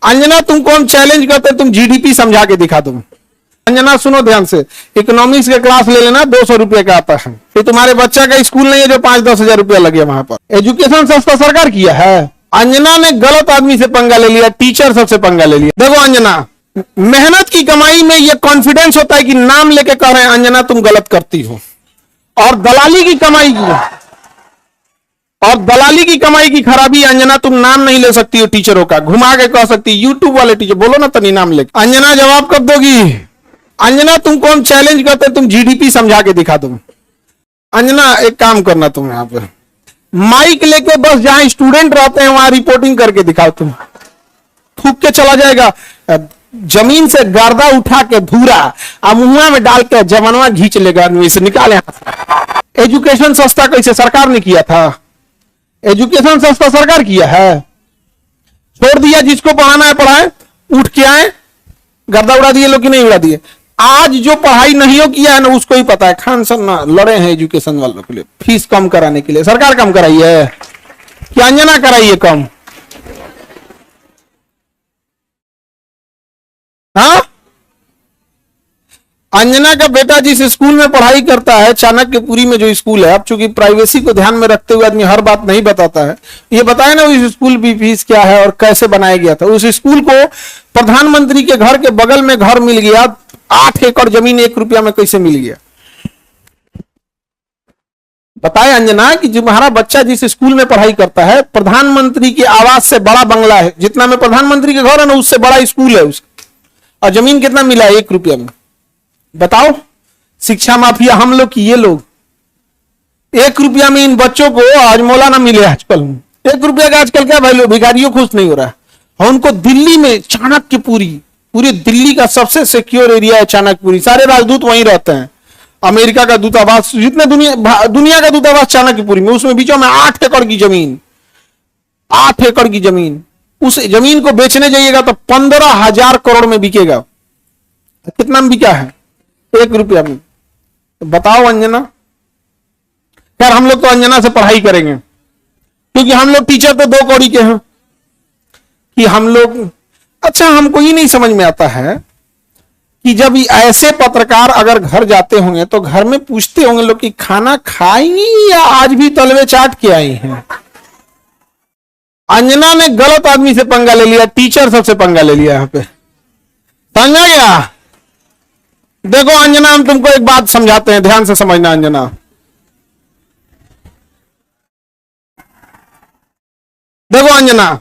अंजना तुमको हम चैलेंज करते तुम जीडीपी समझा के दिखा दो। अंजना सुनो ध्यान से, इकोनॉमिक्स के क्लास ले लेना, 200 रुपए का आता है। फिर तुम्हारे बच्चा का स्कूल नहीं है जो 5-10 हजार रुपया लगे वहां पर। एजुकेशन सस्ता सरकार किया है। अंजना ने गलत आदमी से पंगा ले लिया, टीचर सबसे पंगा ले लिया। देखो अंजना, मेहनत की कमाई में यह कॉन्फिडेंस होता है कि नाम लेके कह रहे हैं अंजना तुम गलत करती हो, और दलाली की कमाई की खराबी अंजना तुम नाम नहीं ले सकती हो टीचरों का, घुमा के कह सकती यूट्यूब वाले टीचर बोलो ना तनी नाम लेके। अंजना जवाब कब दोगी? अंजना तुमको हम चैलेंज करते तुम जीडीपी समझा के दिखा दो। अंजना एक काम करना, तुम यहां पे माइक लेके बस जहां स्टूडेंट रहते हैं वहां रिपोर्टिंग करके दिखाओ। तुम थूक के चला जाएगा, जमीन से गर्दा उठा के धूरा मुंह में डाल के जवानवा घींच लेगा आदमी से, निकाले यहां से। एजुकेशन सस्ता कैसे सरकार ने किया था? एजुकेशन सस्ता सरकार किया है। छोड़ दिया जिसको पढ़ाना है पढ़ाए, उठ के आए, गर्दा उड़ा दिए लोग कि नहीं उड़ा दिए। आज जो पढ़ाई नहीं हो किया है ना उसको ही पता है। खान सर ना लड़े हैं एजुकेशन वालों के लिए, फीस कम कराने के लिए। सरकार कम कराई है कि अंजना कराई है कम? हाँ, अंजना का बेटा जिस स्कूल में पढ़ाई करता है, चाणक्यपुरी में जो स्कूल है, अब चूंकि प्राइवेसी को ध्यान में रखते हुए आदमी हर बात नहीं बताता है, ये बताया ना उस स्कूल की फीस क्या है और कैसे बनाया गया था। उस स्कूल को प्रधानमंत्री के घर के बगल में घर मिल गया, 8 एकड़ जमीन 1 रुपया में कैसे मिल गया? बताए अंजना कि तुम्हारा बच्चा जिस स्कूल में पढ़ाई करता है, प्रधानमंत्री के आवास से बड़ा बंगला है, जितना में प्रधानमंत्री के घर है ना उससे बड़ा स्कूल है उसका, और जमीन कितना मिला है? 1 रुपया में। बताओ, शिक्षा माफिया हम लोग की ये लोग। 1 रुपया में इन बच्चों को आज मौला ना मिले। आजकल 1 रुपया का आजकल क्या वैल्यू? भिखारियों खुश नहीं हो रहा है। और उनको दिल्ली में चाणक्यपुरी, पूरी दिल्ली का सबसे सिक्योर एरिया है चाणक्यपुरी, सारे राजदूत वहीं रहते हैं। अमेरिका का दूतावास, जितने दुनिया का दूतावास चाणक्यपुरी में, उसमें बीचों में 8 एकड़ की जमीन, 8 एकड़ की जमीन। उस जमीन को बेचने जाइएगा तो 15,000 करोड़ में बिकेगा। कितना में बिका है? 1 रुपया में। तो बताओ अंजना। यार हम लोग तो अंजना से पढ़ाई करेंगे, क्योंकि हम लोग टीचर तो 2 कौड़ी के हैं कि हम लोग। अच्छा, हमको ये नहीं समझ में आता है कि जब ऐसे पत्रकार अगर घर जाते होंगे तो घर में पूछते होंगे लोग कि खाना खाई या आज भी तलवे चाट के आई हैं। अंजना ने गलत आदमी से पंगा ले लिया, टीचर सबसे पंगा ले लिया। यहां पे समझा गया? देखो अंजना, हम तुमको एक बात समझाते हैं, ध्यान से समझना अंजना। देखो अंजना,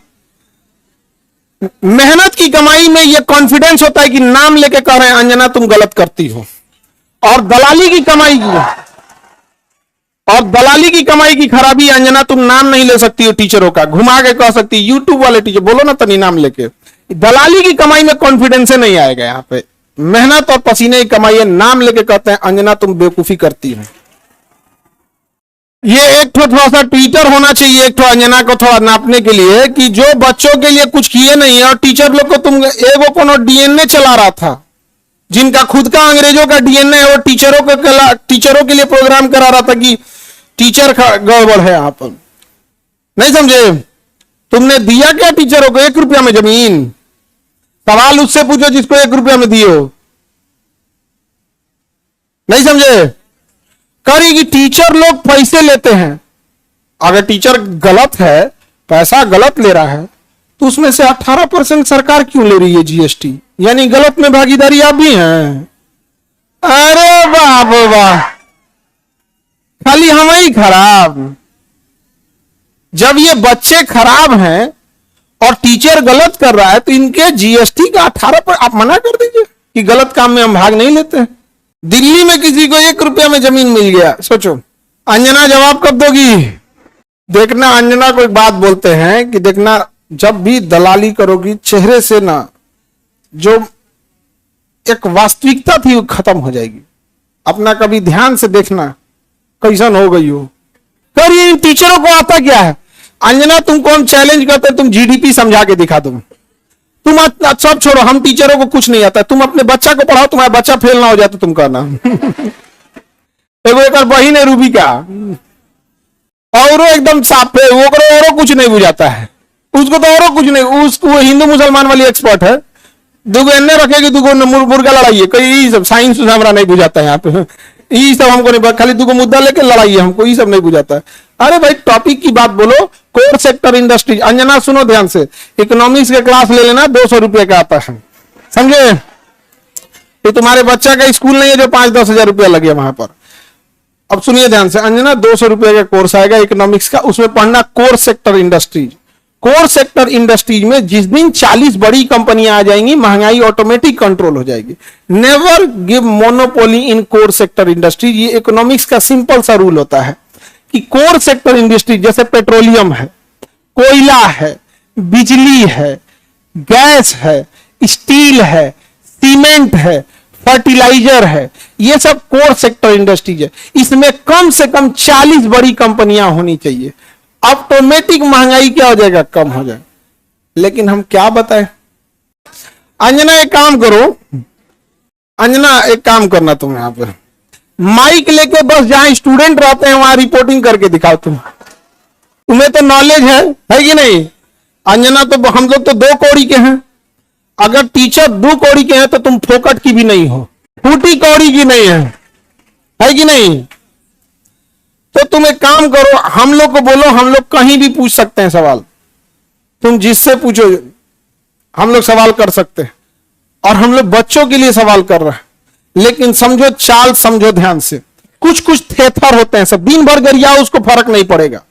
मेहनत की कमाई में यह कॉन्फिडेंस होता है कि नाम लेके कह रहे हैं अंजना तुम गलत करती हो, और दलाली की कमाई की खराबी अंजना तुम नाम नहीं ले सकती हो टीचरों का, घुमा के कह सकती यूट्यूब वाले टीचर बोलो ना तनी नाम लेके। दलाली की कमाई में कॉन्फिडेंस नहीं आएगा। यहां पे मेहनत और पसीने की कमाई है, नाम लेके कहते हैं अंजना तुम बेवकूफी करती हो। ये एक थोड़ा सा ट्विटर होना चाहिए एक अंजना को थोड़ा नापने के लिए कि जो बच्चों के लिए कुछ किए नहीं है, और टीचर लोग को तुम एगो कोनो डीएनए चला रहा था, जिनका खुद का अंग्रेजों का डीएनए है, वो टीचरों के लिए प्रोग्राम करा रहा था कि टीचर गड़बड़ है। यहां पर नहीं समझे? तुमने दिया क्या टीचरों को? 1 रुपया में जमीन। सवाल उससे पूछो जिसको 1 रुपया में दिए हो। नहीं समझे? करेगी टीचर लोग पैसे लेते हैं। अगर टीचर गलत है, पैसा गलत ले रहा है, तो उसमें से 18% सरकार क्यों ले रही है जीएसटी? यानी गलत में भागीदारी आप भी हैं। अरे बाप वाह, खाली हम ही खराब। जब ये बच्चे खराब हैं और टीचर गलत कर रहा है तो इनके जीएसटी का 18% आप मना कर दीजिए कि गलत काम में हम भाग नहीं लेते हैं। दिल्ली में किसी को 1 रुपया में जमीन मिल गया, सोचो। अंजना जवाब कब दोगी? देखना, अंजना को एक बात बोलते हैं कि देखना, जब भी दलाली करोगी चेहरे से ना जो एक वास्तविकता थी वो खत्म हो जाएगी। अपना कभी ध्यान से देखना कैसन हो गई हो। करिए, टीचरों को आता क्या है? अंजना तुमको हम चैलेंज करते तुम जीडीपी समझा के दिखा दो। तुम सब छोड़ो, हम टीचरों को कुछ नहीं आता, तुम अपने बच्चा को पढ़ाओ, तुम्हारा बच्चा फेल ना हो जाए तो तुम कहना। एक बहिन है रूबी का, और एकदम साफ है, वो कुछ नहीं बुझाता है। उसको तो और कुछ नहीं, उसको वो हिंदू मुसलमान वाली एक्सपर्ट है, दुगो एन्ने रखेगी, दुगो मुर्गा लड़ाई है, कोई सब साइंस हमारा नहीं बुझाता है यहाँ पे, ये सब हमको नहीं, खाली दुगो मुद्दा लेके लड़ाई है, हमको ये सब नहीं बुझाता है। अरे भाई टॉपिक की बात बोलो, कोर सेक्टर इंडस्ट्री। अंजना सुनो ध्यान से, इकोनॉमिक्स के क्लास ले लेना, 200 रुपये का आता है, समझे? ये तुम्हारे बच्चा का स्कूल नहीं है जो 5-10 हजार रुपया लगे वहां पर। अब सुनिए ध्यान से अंजना, 200 रुपये का कोर्स आएगा इकोनॉमिक्स का, उसमें पढ़ना core sector industries. Core sector industries में जिस दिन 40 बड़ी कंपनियां आ जाएंगी, महंगाई ऑटोमेटिक कंट्रोल हो जाएगी। नेवर गिव मोनोपोली इन कोर सेक्टर इंडस्ट्रीज। ये इकोनॉमिक्स का सिंपल सा रूल होता है कि कोर सेक्टर इंडस्ट्री जैसे पेट्रोलियम है, कोयला है, बिजली है, गैस है, स्टील है, सीमेंट है, फर्टिलाइजर है, ये सब कोर सेक्टर इंडस्ट्रीज है। इसमें कम से कम 40 बड़ी कंपनियां होनी चाहिए, ऑटोमेटिक महंगाई क्या हो जाएगा, कम हो जाएगा। लेकिन हम क्या बताएं? अंजना एक काम करो, अंजना एक काम करना, तुम यहां पर माइक लेके बस जहां स्टूडेंट रहते हैं वहां रिपोर्टिंग करके दिखाओ। तुम्हें तो नॉलेज है कि नहीं? अंजना तो हम लोग तो 2 कौड़ी के हैं, अगर टीचर 2 कौड़ी के हैं तो तुम फोकट की भी नहीं हो, फूटी कौड़ी की नहीं है कि नहीं? तो तुम एक काम करो, हम लोग को बोलो, हम लोग कहीं भी पूछ सकते हैं सवाल, तुम जिससे पूछो हम लोग सवाल कर सकते हैं, और हम लोग बच्चों के लिए सवाल कर रहे हैं। लेकिन समझो, चाल समझो ध्यान से, कुछ कुछ थेथर होते हैं, सब दिन भर गरियाओ उसको फर्क नहीं पड़ेगा।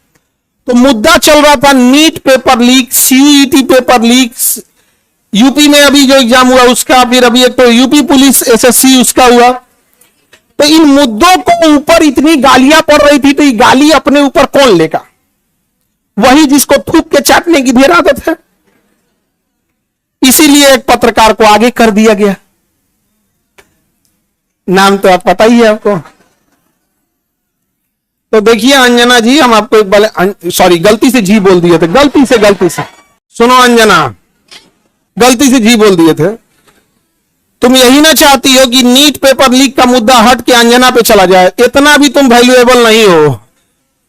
तो मुद्दा चल रहा था NEET paper leak, CUET paper leak, UP में अभी जो एग्जाम हुआ उसका, फिर अभी एक तो यूपी पुलिस एसएससी उसका हुआ। तो इन मुद्दों को ऊपर इतनी गालियां पड़ रही थी, तो ये गाली अपने ऊपर कौन लेगा? वही जिसको थूक के चाटने की ढेर आदत है। इसीलिए एक पत्रकार को आगे कर दिया गया, नाम तो आप पता ही है आपको। तो देखिए अंजना जी, हम आपको एक बार, सॉरी गलती से जी बोल दिए थे, गलती से सुनो अंजना, गलती से जी बोल दिए थे। तुम यही ना चाहती हो कि नीट पेपर लीक का मुद्दा हट के अंजना पे चला जाए? इतना भी तुम वैल्यूएबल नहीं हो,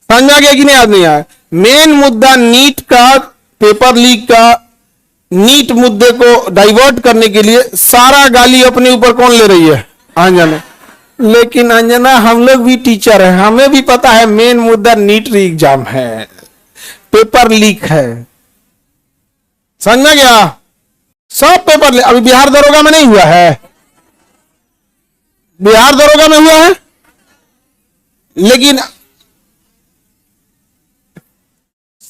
समझा गया कि नहीं? आदमी आया मेन मुद्दा नीट का, पेपर लीक का, नीट मुद्दे को डाइवर्ट करने के लिए सारा गाली अपने ऊपर कौन ले रही है? अंजना। लेकिन अंजना हम लोग भी टीचर हैं, हमें भी पता है मेन मुद्दा नीट एग्जाम है, पेपर लीक है, समझ गया? सब पेपर अभी बिहार दरोगा में नहीं हुआ है, बिहार दरोगा में हुआ है, लेकिन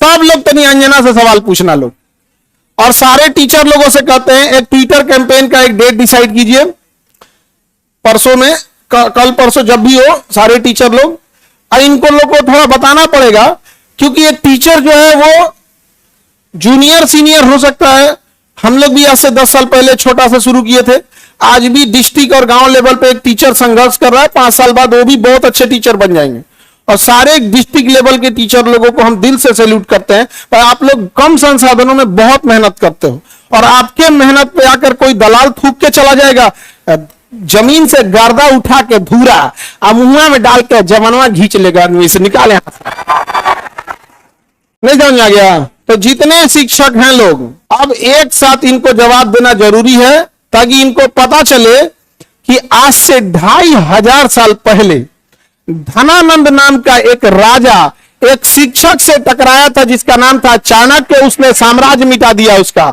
सब लोग तनी अंजना से सवाल पूछना लोग, और सारे टीचर लोगों से कहते हैं एक ट्विटर कैंपेन का एक डेट डिसाइड कीजिए, परसों में, कल परसों जब भी हो, सारे टीचर लोग, और इनको लोग को थोड़ा बताना पड़ेगा, क्योंकि एक टीचर जो है वो जूनियर सीनियर हो सकता है। हम लोग भी आज से 10 साल पहले छोटा से शुरू किए थे, आज भी डिस्ट्रिक्ट और गांव लेवल पे एक टीचर संघर्ष कर रहा है, 5 साल बाद वो भी बहुत अच्छे टीचर बन जाएंगे। और सारे डिस्ट्रिक्ट लेवल के टीचर लोगों को हम दिल से सैल्यूट करते हैं, पर आप लोग कम संसाधनों में बहुत मेहनत करते हो, और आपके मेहनत पे आकर कोई दलाल थूक के चला जाएगा, जमीन से गर्दा उठा के धूरा मुंह में डाल के जमनवा घींच लेगा, आदमी से निकाले, नहीं समझ आ गया? तो जितने शिक्षक हैं लोग, अब एक साथ इनको जवाब देना जरूरी है, ताकि इनको पता चले कि आज से 2500 साल पहले धनानंद नाम का एक राजा एक शिक्षक से टकराया था, जिसका नाम था चाणक्य, उसने साम्राज्य मिटा दिया उसका।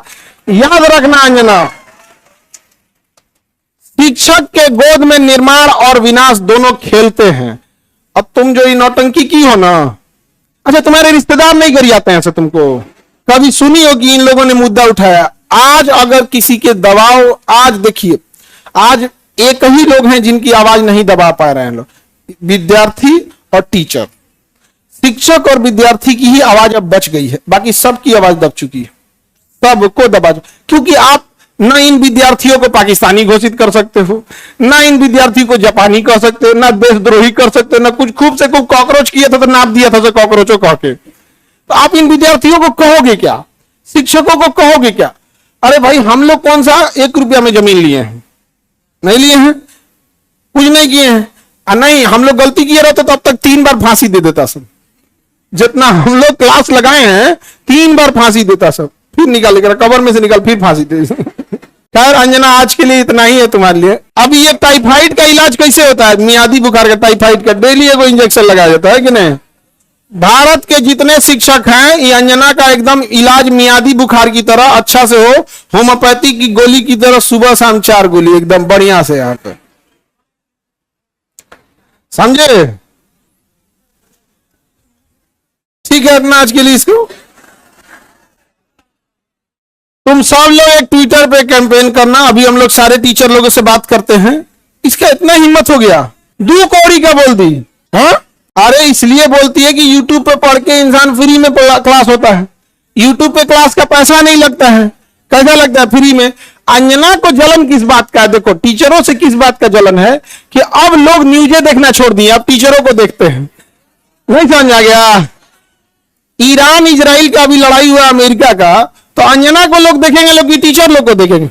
याद रखना अंजना, शिक्षक के गोद में निर्माण और विनाश दोनों खेलते हैं। अब तुम जो ये नौटंकी की हो ना, अच्छा तुम्हारे रिश्तेदार नहीं कर जाते हैं ऐसे? तुमको कभी सुनी हो कि इन लोगों ने मुद्दा उठाया? आज अगर किसी के दबाव, आज देखिए, आज एक ही लोग हैं जिनकी आवाज नहीं दबा पा रहे हैं लोग, विद्यार्थी और टीचर। शिक्षक और विद्यार्थी की ही आवाज अब बच गई है, बाकी सबकी आवाज दब चुकी है, सबको दबा, क्योंकि आप ना इन विद्यार्थियों को पाकिस्तानी घोषित कर सकते हो, ना इन विद्यार्थियों को जापानी कह सकते हो, ना देशद्रोही कर सकते हो, ना कुछ खूब से खूब कॉकरोच किया था तो नाप दिया था कॉकरोचों कह के। तो आप इन विद्यार्थियों को कहोगे क्या? शिक्षकों को कहोगे क्या? अरे भाई हम लोग कौन सा 1 रुपया में जमीन लिए हैं? नहीं लिए हैं, कुछ नहीं किए हैं। नहीं, हम लोग गलती किए रहते तो अब तक 3 बार फांसी दे देता सब, जितना हम लोग क्लास लगाए हैं 3 बार फांसी देता सब, फिर निकाल कर कबर में से निकाल फिर फांसी दे। खैर अंजना आज के लिए इतना ही है तुम्हारे लिए। अब ये टाइफाइड का इलाज कैसे होता है, मियादी बुखार का, टाइफाइड का डेली एगो इंजेक्शन लगाया जाता है कि नहीं। भारत के जितने शिक्षक हैं ये अंजना का एकदम इलाज मियादी बुखार की तरह अच्छा से हो, होम्योपैथी की गोली की तरह सुबह शाम 4 गोली एकदम बढ़िया से यहाँ पे, समझे। ठीक है इतना आज के लिए। इसको तुम सब लोग एक ट्विटर पे कैंपेन करना, अभी हम लोग सारे टीचर लोगों से बात करते हैं। इसका इतना हिम्मत हो गया, 2 कौड़ी का बोल दी। हाँ अरे इसलिए बोलती है कि यूट्यूब पे पढ़ के इंसान फ्री में क्लास होता है, यूट्यूब पे क्लास का पैसा नहीं लगता है। कैसा लगता है फ्री में। अंजना को जलन किस बात का है, देखो टीचरों से किस बात का जलन है कि अब लोग न्यूज़ें देखना छोड़ दिए, अब टीचरों को देखते हैं। नहीं समझ आ गया। ईरान इजराइल का अभी लड़ाई हुआ अमेरिका का, तो अंजना को लोग देखेंगे, लोग की टीचर लोग को देखेंगे।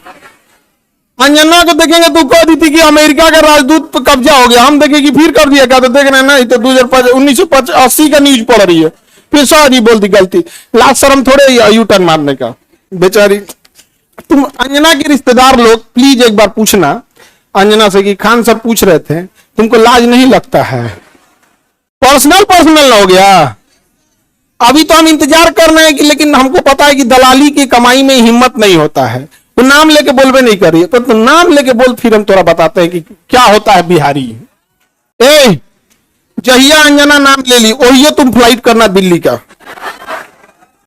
अंजना को देखेंगे तो कह दी थी कि अमेरिका का राजदूत पर कब्जा हो गया, हम देखेंगे फिर कर दिया क्या, तो देख रहे हैं ना, तो 1980 का न्यूज पढ़ रही है, फिर सॉरी बोलती गलती, लाज शर्म थोड़े यू टर्न मारने का बेचारी। तुम अंजना के रिश्तेदार लोग प्लीज एक बार पूछना अंजना से कि खान सब पूछ रहे थे तुमको लाज नहीं लगता है। पर्सनल हो गया। अभी तो हम इंतजार कर रहे हैं कि, लेकिन हमको पता है कि दलाली की कमाई में हिम्मत नहीं होता है। तो नाम लेके बोलबे नहीं कर रही है, तो नाम लेके बोल, फिर हम थोड़ा बताते हैं कि क्या होता है बिहारी। ए जहिया अंजना नाम ले ली वही तुम फ्लाइट करना दिल्ली का,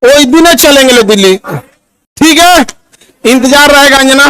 वही दिन चलेंगे दिल्ली। ठीक है इंतजार रहेगा अंजना।